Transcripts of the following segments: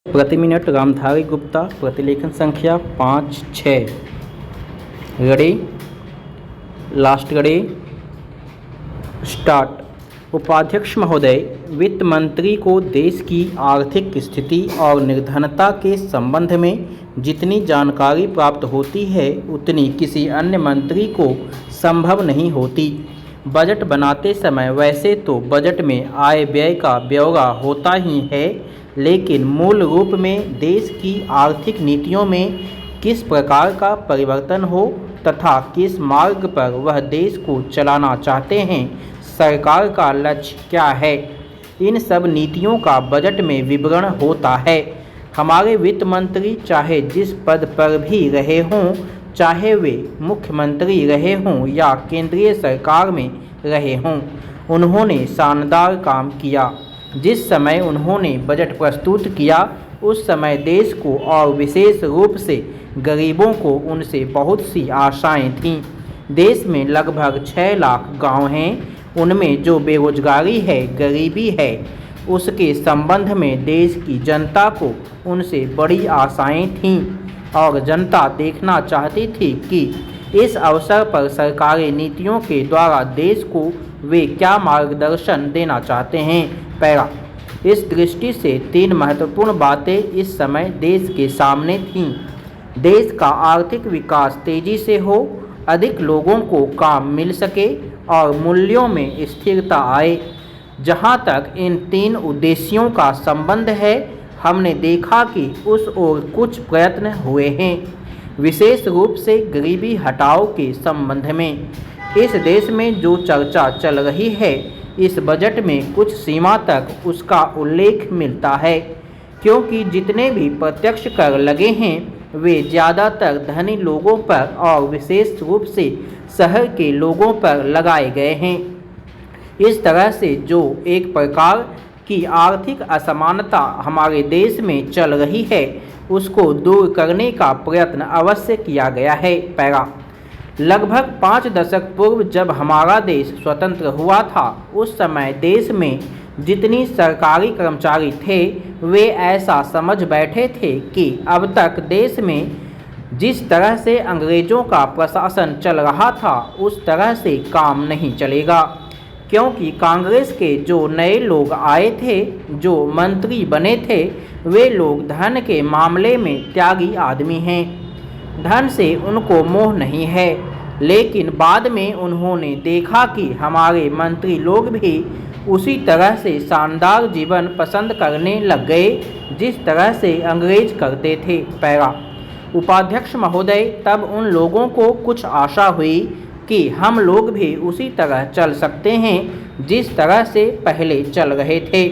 प्रति मिनट रामधारी गुप्ता, प्रतिलेखन संख्या 5-6। Ready, last ready, start. उपाध्यक्ष महोदय, वित्त मंत्री को देश की आर्थिक स्थिति और निर्धनता के संबंध में जितनी जानकारी प्राप्त होती है उतनी किसी अन्य मंत्री को संभव नहीं होती। बजट बनाते समय वैसे तो बजट में आय व्यय का ब्यौरा होता ही है, लेकिन मूल रूप में देश की आर्थिक नीतियों में किस प्रकार का परिवर्तन हो तथा किस मार्ग पर वह देश को चलाना चाहते हैं, सरकार का लक्ष्य क्या है, इन सब नीतियों का बजट में विवरण होता है। हमारे वित्त मंत्री चाहे जिस पद पर भी रहे हों, चाहे वे मुख्यमंत्री रहे हों या केंद्रीय सरकार में रहे हों, उन्होंने शानदार काम किया। जिस समय उन्होंने बजट प्रस्तुत किया उस समय देश को और विशेष रूप से गरीबों को उनसे बहुत सी आशाएं थीं। देश में लगभग 6 लाख गांव हैं, उनमें जो बेरोजगारी है, गरीबी है, उसके संबंध में देश की जनता को उनसे बड़ी आशाएं थीं और जनता देखना चाहती थी कि इस अवसर पर सरकारी नीतियों के द्वारा देश को वे क्या मार्गदर्शन देना चाहते हैं। पैरा। इस दृष्टि से 3 महत्वपूर्ण बातें इस समय देश के सामने थीं। देश का आर्थिक विकास तेजी से हो, अधिक लोगों को काम मिल सके और मूल्यों में स्थिरता आए। जहां तक इन 3 उद्देश्यों का संबंध है, हमने देखा कि उस ओर कुछ प्रयत्न हुए हैं, विशेष रूप से गरीबी हटाओ के संबंध में। इस देश में जो चर्चा चल रही है, इस बजट में कुछ सीमा तक उसका उल्लेख मिलता है, क्योंकि जितने भी प्रत्यक्ष कर लगे हैं वे ज़्यादातर धनी लोगों पर और विशेष रूप से शहर के लोगों पर लगाए गए हैं। इस तरह से जो एक प्रकार की आर्थिक असमानता हमारे देश में चल रही है, उसको दूर करने का प्रयत्न अवश्य किया गया है। पैरा। लगभग 5 दशक पूर्व जब हमारा देश स्वतंत्र हुआ था, उस समय देश में जितनी सरकारी कर्मचारी थे वे ऐसा समझ बैठे थे कि अब तक देश में जिस तरह से अंग्रेज़ों का प्रशासन चल रहा था उस तरह से काम नहीं चलेगा, क्योंकि कांग्रेस के जो नए लोग आए थे, जो मंत्री बने थे, वे लोग धन के मामले में त्यागी आदमी हैं। धन से उनको मोह नहीं है, लेकिन बाद में उन्होंने देखा कि हमारे मंत्री लोग भी उसी तरह से शानदार जीवन पसंद करने लग गए जिस तरह से अंग्रेज करते थे। पैरा। उपाध्यक्ष महोदय, तब उन लोगों को कुछ आशा हुई कि हम लोग भी उसी तरह चल सकते हैं जिस तरह से पहले चल रहे थे,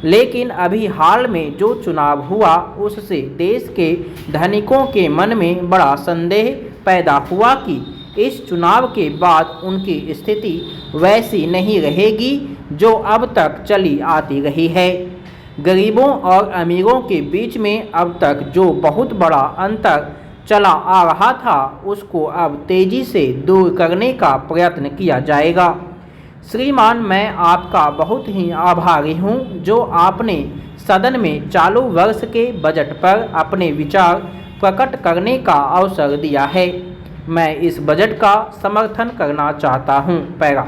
लेकिन अभी हाल में जो चुनाव हुआ उससे देश के धनिकों के मन में बड़ा संदेह पैदा हुआ कि इस चुनाव के बाद उनकी स्थिति वैसी नहीं रहेगी जो अब तक चली आती रही है। गरीबों और अमीरों के बीच में अब तक जो बहुत बड़ा अंतर चला आ रहा था उसको अब तेजी से दूर करने का प्रयत्न किया जाएगा। श्रीमान, मैं आपका बहुत ही आभारी हूं जो आपने सदन में चालू वर्ष के बजट पर अपने विचार प्रकट करने का अवसर दिया है। मैं इस बजट का समर्थन करना चाहता हूं। पैरा।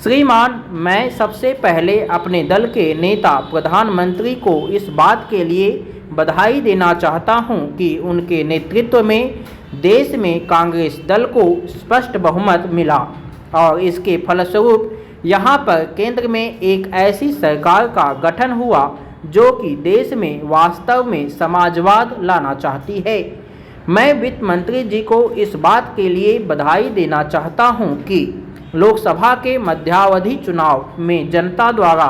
श्रीमान, मैं सबसे पहले अपने दल के नेता प्रधानमंत्री को इस बात के लिए बधाई देना चाहता हूं कि उनके नेतृत्व में देश में कांग्रेस दल को स्पष्ट बहुमत मिला और इसके फलस्वरूप यहाँ पर केंद्र में एक ऐसी सरकार का गठन हुआ जो कि देश में वास्तव में समाजवाद लाना चाहती है। मैं वित्त मंत्री जी को इस बात के लिए बधाई देना चाहता हूं कि लोकसभा के मध्यावधि चुनाव में जनता द्वारा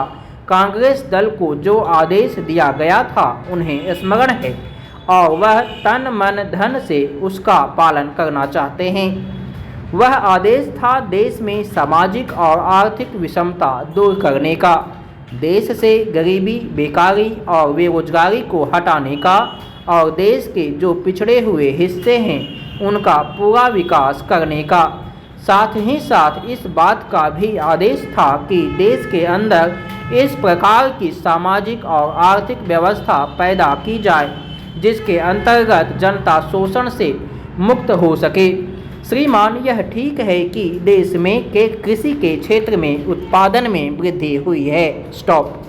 कांग्रेस दल को जो आदेश दिया गया था उन्हें स्मरण है और वह तन मन धन से उसका पालन करना चाहते हैं। वह आदेश था देश में सामाजिक और आर्थिक विषमता दूर करने का, देश से गरीबी, बेकारी और बेरोजगारी को हटाने का और देश के जो पिछड़े हुए हिस्से हैं उनका पूरा विकास करने का। साथ ही साथ इस बात का भी आदेश था कि देश के अंदर इस प्रकार की सामाजिक और आर्थिक व्यवस्था पैदा की जाए जिसके अंतर्गत जनता शोषण से मुक्त हो सके। श्रीमान, यह ठीक है कि देश में के कृषि के क्षेत्र में उत्पादन में वृद्धि हुई है। स्टॉप।